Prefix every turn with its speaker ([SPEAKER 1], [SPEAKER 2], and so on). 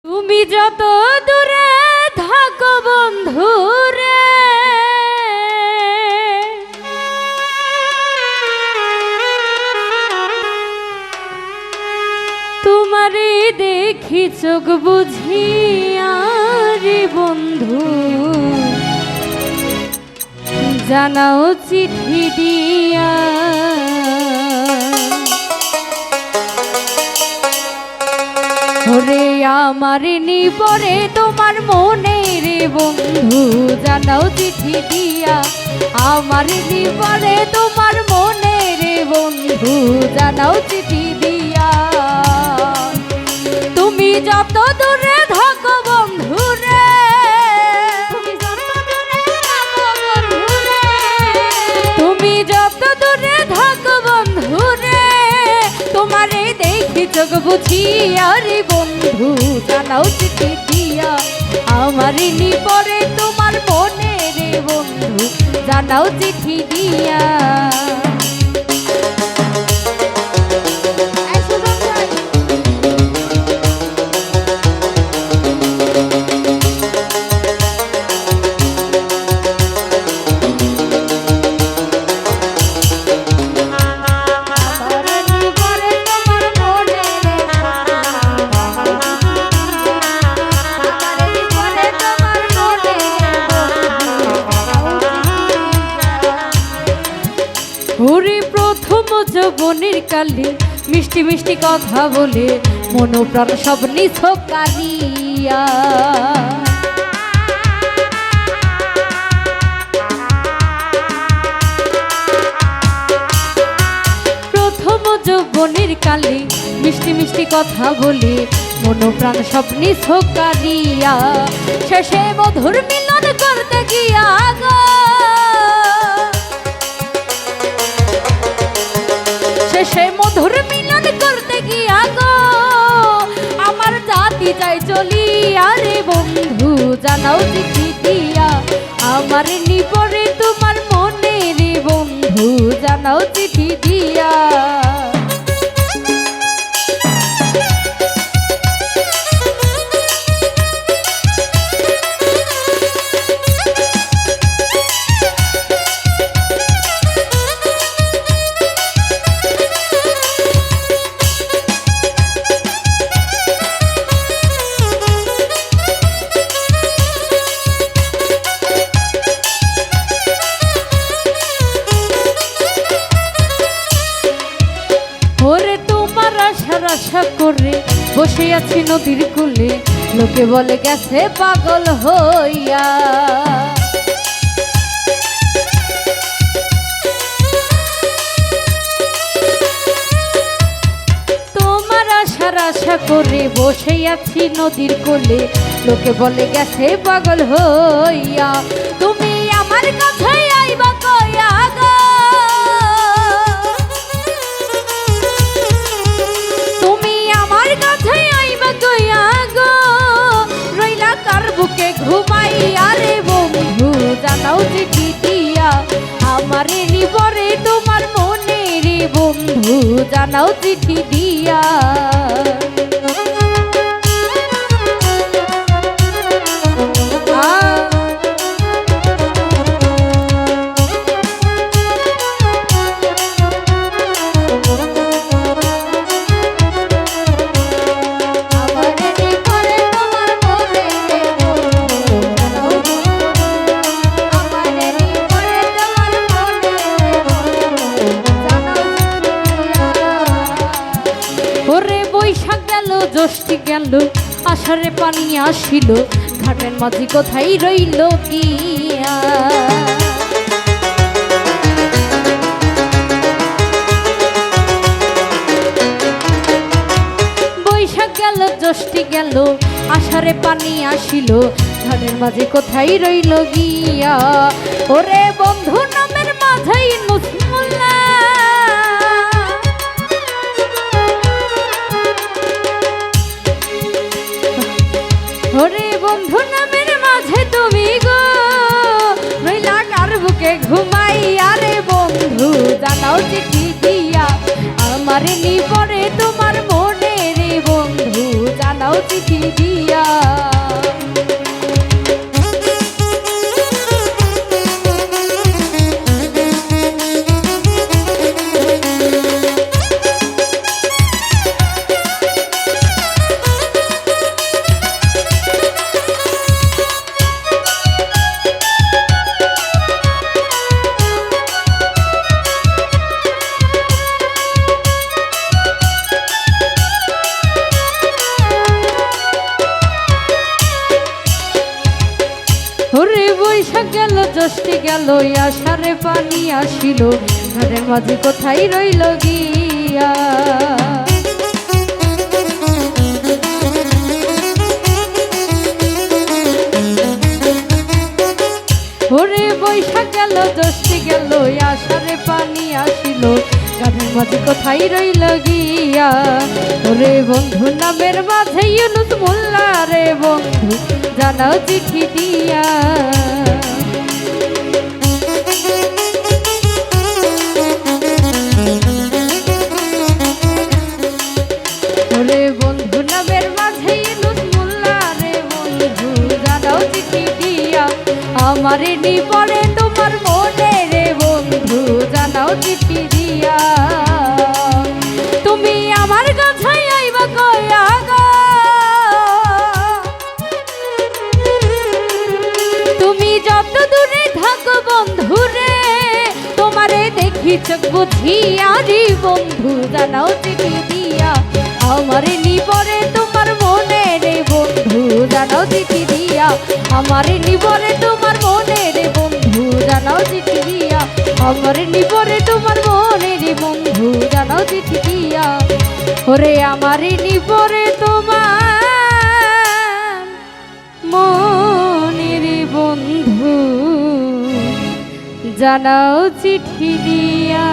[SPEAKER 1] তুমি যত দূরে থাকো বন্ধু রে, তোমারে দেখি চোখ বুঝিয়া রে বন্ধু, জানাও চিঠি দিয়া। ওরে আমার নিপরে তোমার মনে রে বন্ধু, জানাও চিঠি দিয়া। আমার নিপরে তোমার মনে রে বন্ধু, জানাও চিঠি দিয়া। তুমি যত দূরে থাকো বন্ধু রে, তুমি যত দূরে থাকো বন্ধু রে, তোমারে দেখি চোখ বুঝিয়া রে বন্ধু, জানাও চিঠি দিয়া। আমার নিপরে তোমার মনে রে বন্ধু, জানাও চিঠি দিয়া। ওরে প্রথম যৌবনের কালে মিষ্টি মিষ্টি কথা বলে মন প্রাণ সব নিছক কারিয়া। প্রথম যৌবনের কালে মিষ্টি মিষ্টি কথা বলে মন প্রাণ সব নিছক কারিয়া। শেষে মধুর মিলন করতে গিয়া গো, সে মধুর মিলন করতে গিয়া গো, আমার জাতি যাই চলিয়া রে বন্ধু, জানাও চিঠি দিয়া। আমার নিপরে তোমার মনে রে বন্ধু, জানাও চিঠি দিয়া। ওরে তোমার আশার আশা করে বসে আছি নদীর কূলে, লোকে বলে গেছে পাগল হইয়া। তোমার আশার আশা করে বসে আছি নদীর কূলে, লোকে বলে গেছে পাগল হইয়া। তুমি আমার কাছে আইবা কইয়া গো, বুকে ঘুমাই আরে বন্ধু, জানাও চিঠি দিয়া। আমার নিপরে তোমার মনে রে বন্ধু, জানাও চিঠি দিয়া। জ্যৈষ্ঠ গেল আষাঢ়ে পানি আসিল, ঘাটের মাঝি কোথায় রইল গিয়া। বৈশাখ গেল জ্যৈষ্ঠ গেল আষাঢ়ে পানি আসিল, ঘাটের মাঝি কোথায় রইল গিয়া। ওরে বন্ধু নামের মাঝাই মুসমুল্লা, ওরে বন্ধু নামের মাঝে তুমি গো, রইলা কার বুকে ঘুমাই আরে বন্ধু, জানাও চিঠি দিয়া। আমার নিপরে তোমার মনে রে বন্ধু, জানাও চিঠি দিয়া। ওরে বৈশাখ গেল জ্যৈষ্ঠী গেল আষাঢ়ে পানি আসিল, ঘরের মাঝে কোথায় রইল গিয়া। ওরে বৈশাখ গেল জ্যৈষ্ঠী গেল আষাঢ়ে পানি আসিল, ঘরের মাঝে কোথায় রইল গিয়া। ওরে বন্ধু নামের মাঝে ইউনুস মোল্লা রে বন্ধু জানাও চিঠি দিয়া। ওরে বন্ধু নামের মাঝে ইউনুস মোল্লা রে বন্ধু জানাও চিঠি দিয়া। আমারে নিপরে তোমার মনে রে বন্ধু জানাও চিঠি দিয়া। তুমি আমার কাছে আইবা কয়া গো, তুমি যত দূরে থাকো বন্ধু রে, তোমারে দেখি চোখ বুঝিয়া রে বন্ধু জানাও চিঠি দিয়া। আমারে নিপরে তোমার মনে রে বন্ধু জানাও চিঠি দিয়া। আমারে নিপরে তোমার মনে রে বন্ধু জানাও চিঠি দিয়া। আমারে নিপরে তোমার মনে রে বন্ধু জানাও চিঠি দিয়া। ওরে আমারে নিপরে তোমার মনে রে বন্ধু জানাও চিঠি দিয়া।